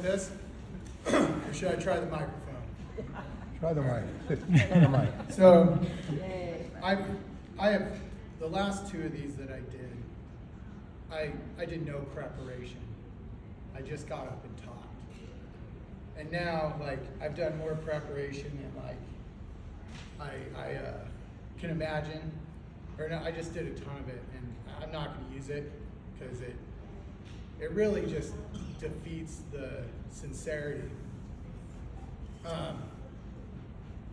with this? Or should I try the microphone? Try the mic. Try the mic. So, I have, the last two of these that I did, I did no preparation. I just got up and talked. And now, like, I've done more preparation and, like, I can imagine, or no, I just did a ton of it, and I'm not going to use it because it really just defeats the sincerity.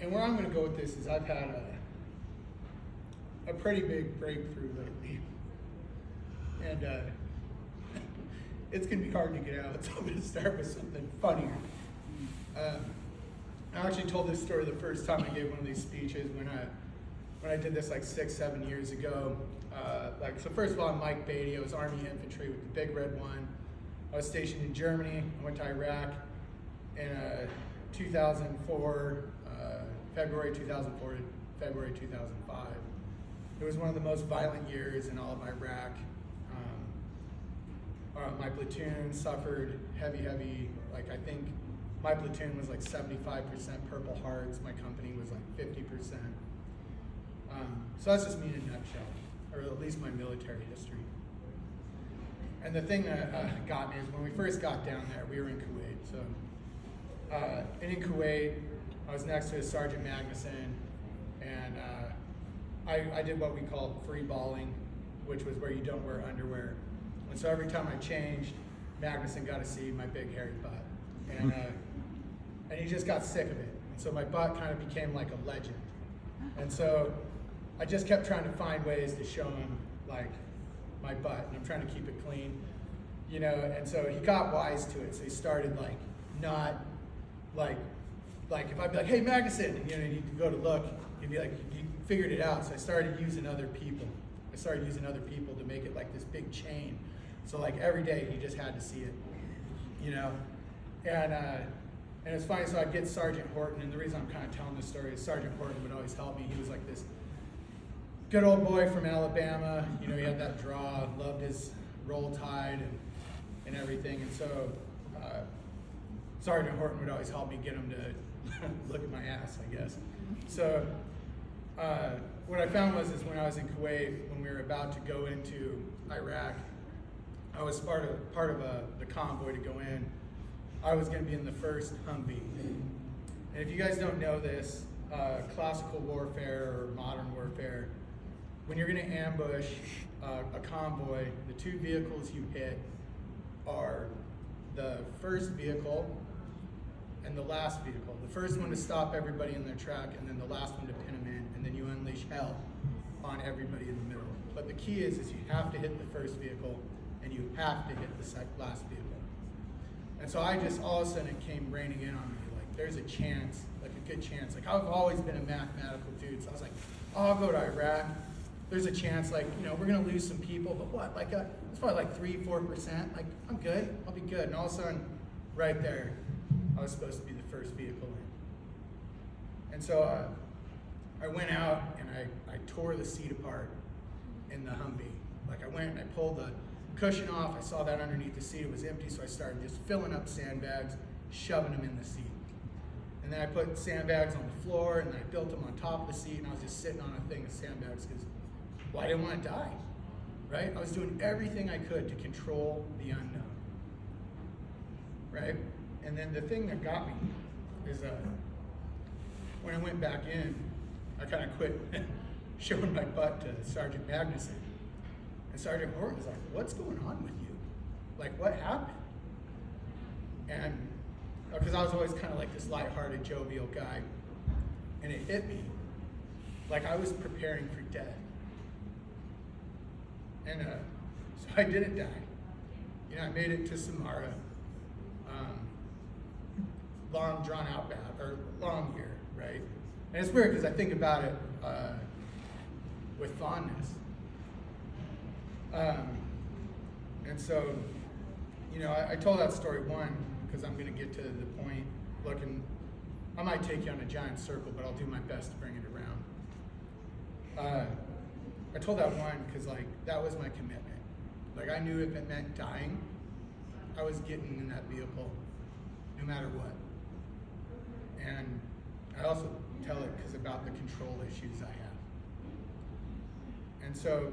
And where I'm going to go with this is I've had a pretty big breakthrough lately, and it's going to be hard to get out, so I'm going to start with something funnier. I actually told this story the first time I gave one of these speeches when I did this like 6-7 years ago. So first of all, I'm Mike Beatty. I was Army Infantry with the Big Red One. I was stationed in Germany. I went to Iraq in 2004, February 2004 to February 2005. It was one of the most violent years in all of Iraq. My platoon suffered heavy, like I think my platoon was like 75% Purple Hearts. My company was like 50%. So that's just me in a nutshell, or at least my military history. And the thing that got me is when we first got down there, we were in Kuwait. So, and in Kuwait, I was next to a Sergeant Magnuson, and I did what we called free balling, which was where you don't wear underwear. And so every time I changed, Magnuson got to see my big hairy butt. And he just got sick of it. And so my butt kind of became like a legend. And so I just kept trying to find ways to show him like my butt, and I'm trying to keep it clean, you know. And so he got wise to it. So he started like not like if I'd be like, hey Magnuson, and, you know, he'd go to look, he'd be like, he figured it out. So I started using other people. To make it like this big chain. So like every day he just had to see it, you know. And it's funny, so I'd get Sergeant Horton, and the reason I'm kind of telling this story is Sergeant Horton would always help me. He was like this good old boy from Alabama, you know, he had that draw, loved his roll tide and everything. And so Sergeant Horton would always help me get him to look at my ass, I guess. So what I found is when I was in Kuwait, when we were about to go into Iraq, I was part of the convoy to go in. I was going to be in the first Humvee. And if you guys don't know this, classical warfare or modern warfare, when you're going to ambush a convoy, the two vehicles you hit are the first vehicle and the last vehicle. The first one to stop everybody in their track, and then the last one to pin them in, and then you unleash hell on everybody in the middle. But the key is you have to hit the first vehicle, and you have to hit the last vehicle. And so I just, all of a sudden it came raining in on me, like there's a chance, like a good chance. Like I've always been a mathematical dude, so I was like, oh, I'll go to Iraq. There's a chance, like, you know, we're gonna lose some people, but what, like it's probably like 3-4%, like I'm good, I'll be good. And all of a sudden, right there, I was supposed to be the first vehicle in. And so I went out and I tore the seat apart in the Humvee. Like I went and I pulled the cushion off, I saw that underneath the seat, it was empty, so I started just filling up sandbags, shoving them in the seat. And then I put sandbags on the floor, and then I built them on top of the seat, and I was just sitting on a thing of sandbags because, well, I didn't want to die, right? I was doing everything I could to control the unknown, right? And then the thing that got me is when I went back in, I kind of quit showing my butt to Sergeant Magnuson. And Sergeant Horton was like, what's going on with you? Like, what happened? And because I was always kind of like this lighthearted, jovial guy, and it hit me like I was preparing for death. And so I didn't die. You know, I made it to Samara. Long drawn out battle, or long year, right? And it's weird because I think about it with fondness. And so, you know, I told that story because I'm going to get to the point. Look, and I might take you on a giant circle, but I'll do my best to bring it around. I told that because like that was my commitment. Like I knew if it meant dying, I was getting in that vehicle matter what. And I also tell it because about the control issues I have. And so,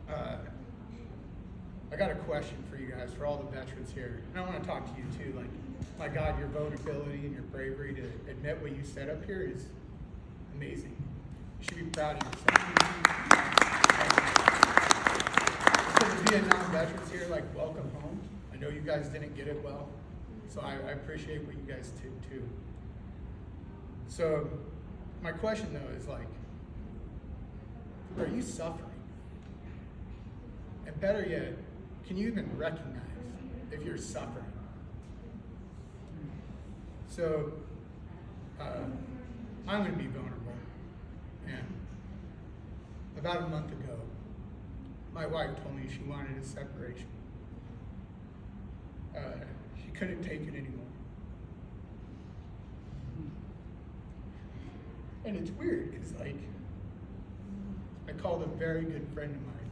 I got a question for you guys, for all the veterans here. And I want to talk to you too. Like, my God, your vulnerability and your bravery to admit what you said up here is amazing. You should be proud of yourself. So the Vietnam veterans here, like, welcome home. I know you guys didn't get it well, so I appreciate what you guys did too. So my question though is like, are you suffering? And better yet, can you even recognize if you're suffering? So I'm going to be vulnerable. And about a month ago, my wife told me she wanted a separation. She couldn't take it anymore. And it's weird because, like, I called a very good friend of mine,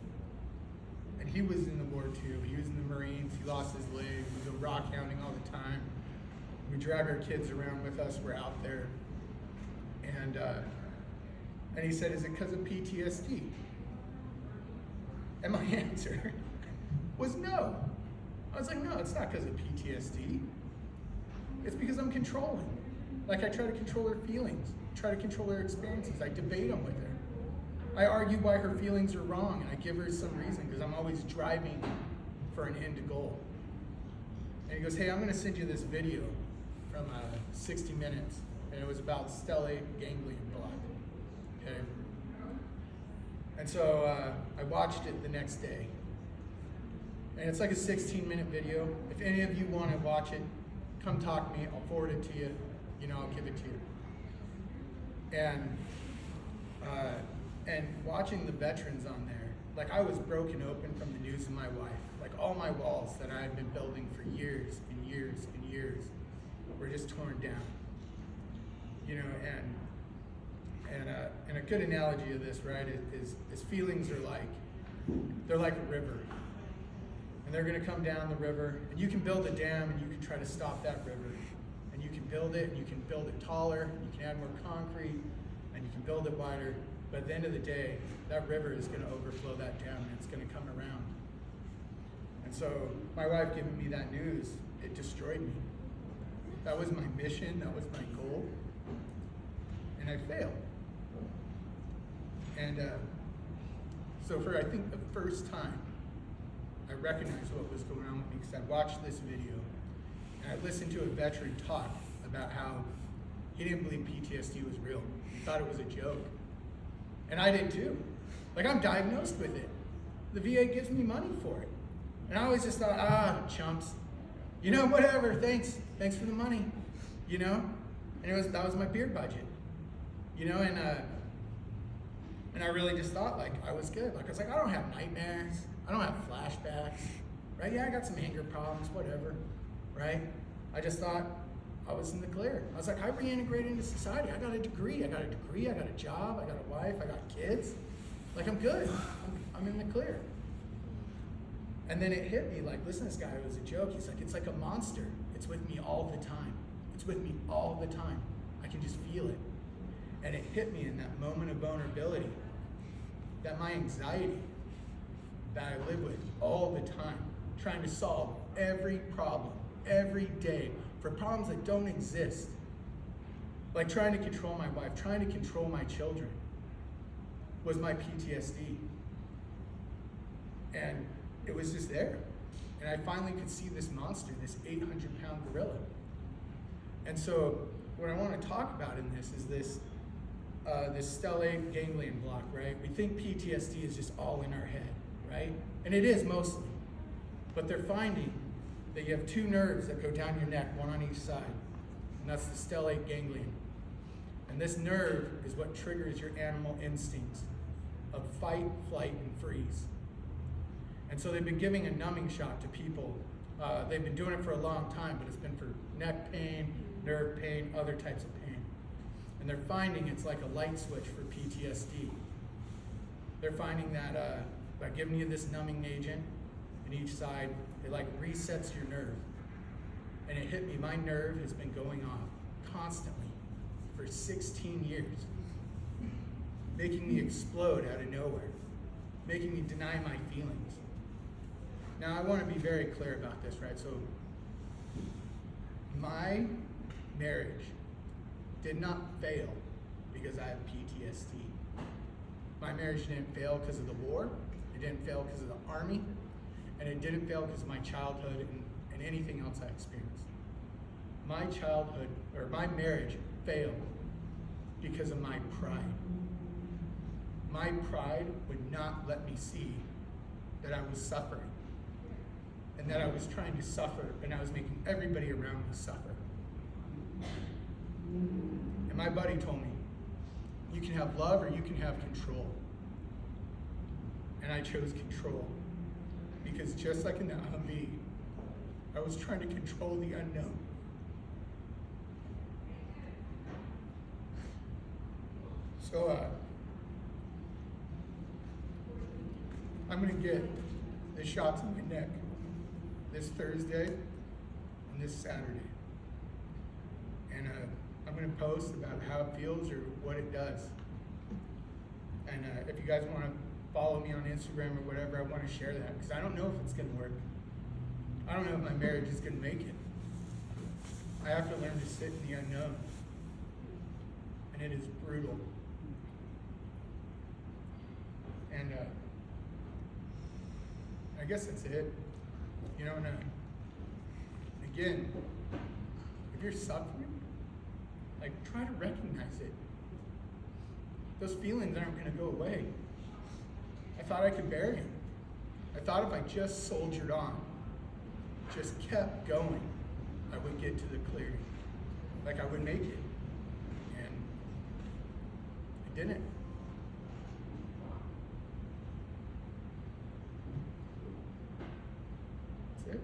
and he was in the war too. He was in the Marines. He lost his leg. We go rock hounding all the time. We drag our kids around with us. We're out there, and he said, "Is it because of PTSD?" And my answer was no. I was like, no, it's not because of PTSD. It's because I'm controlling. Like, I try to control her feelings, try to control her experiences. I debate them with her. I argue why her feelings are wrong, and I give her some reason because I'm always driving for an end goal. And he goes, hey, I'm going to send you this video from 60 Minutes, and it was about Stellate Ganglion Block. Okay. And so I watched it the next day. And it's like a 16-minute video. If any of you want to watch it, come talk to me. I'll forward it to you. You know, I'll give it to you. And watching the veterans on there, like, I was broken open from the news of my wife. Like, all my walls that I had been building for years and years and years were just torn down. You know, and a good analogy of this, right, is feelings are like, they're like a river. And they're going to come down the river, and you can build a dam, and you can try to stop that river. And you can build it, and you can build it taller, and you can add more concrete, and you can build it wider. But at the end of the day, that river is going to overflow that dam, and it's going to come around. And so my wife giving me that news, it destroyed me. That was my mission, that was my goal, and I failed. And so for, I think, the first time, I recognized what was going on with me because I watched this video and I listened to a veteran talk about how he didn't believe PTSD was real. He thought it was a joke. And I did too. Like, I'm diagnosed with it. The VA gives me money for it. And I always just thought, chumps. You know, whatever, thanks for the money. You know? And that was my beer budget. You know, and I really just thought, like, I was good. Like, I was like, I don't have nightmares. I don't have flashbacks, right? Yeah, I got some anger problems, whatever, right? I just thought I was in the clear. I was like, I reintegrated into society. I got a degree, I got a job, I got a wife, I got kids. Like, I'm good. I'm in the clear. And then it hit me like, listen, this guy was a joke. He's like, it's like a monster. It's with me all the time. It's with me all the time. I can just feel it. And it hit me in that moment of vulnerability, that my anxiety that I live with all the time, trying to solve every problem, every day, for problems that don't exist. Like trying to control my wife, trying to control my children, was my PTSD. And it was just there. And I finally could see this monster, this 800-pound gorilla. And so what I want to talk about in this is this stellate ganglion block, right? We think PTSD is just all in our head, right? And it is mostly. But they're finding that you have two nerves that go down your neck, one on each side. And that's the stellate ganglion. And this nerve is what triggers your animal instincts of fight, flight, and freeze. And so they've been giving a numbing shot to people. They've been doing it for a long time, but it's been for neck pain, nerve pain, other types of pain. And they're finding it's like a light switch for PTSD. They're finding that by giving you this numbing agent in each side, it like resets your nerve. And it hit me, my nerve has been going off constantly for 16 years, making me explode out of nowhere, making me deny my feelings. Now, I want to be very clear about this, right? So, my marriage did not fail because I have PTSD. My marriage didn't fail because of the war, it didn't fail because of the army, and it didn't fail because of my childhood and anything else I experienced. My childhood, or my marriage, failed because of my pride. My pride would not let me see that I was suffering, and that I was trying to suffer, and I was making everybody around me suffer. And my buddy told me, you can have love or you can have control. And I chose control. Because just like in the Humvee, I was trying to control the unknown. So, I'm gonna get the shots in my neck this Thursday and this Saturday. And I'm gonna post about how it feels or what it does. And if you guys wanna follow me on Instagram or whatever, I wanna share that, because I don't know if it's gonna work. I don't know if my marriage is gonna make it. I have to learn to sit in the unknown. And it is brutal. And I guess that's it. You know, and again, if you're suffering, like, try to recognize it. Those feelings aren't gonna go away. I thought I could bury them. I thought if I just soldiered on, just kept going, I would get to the clearing. Like I would make it. And I didn't. That's it.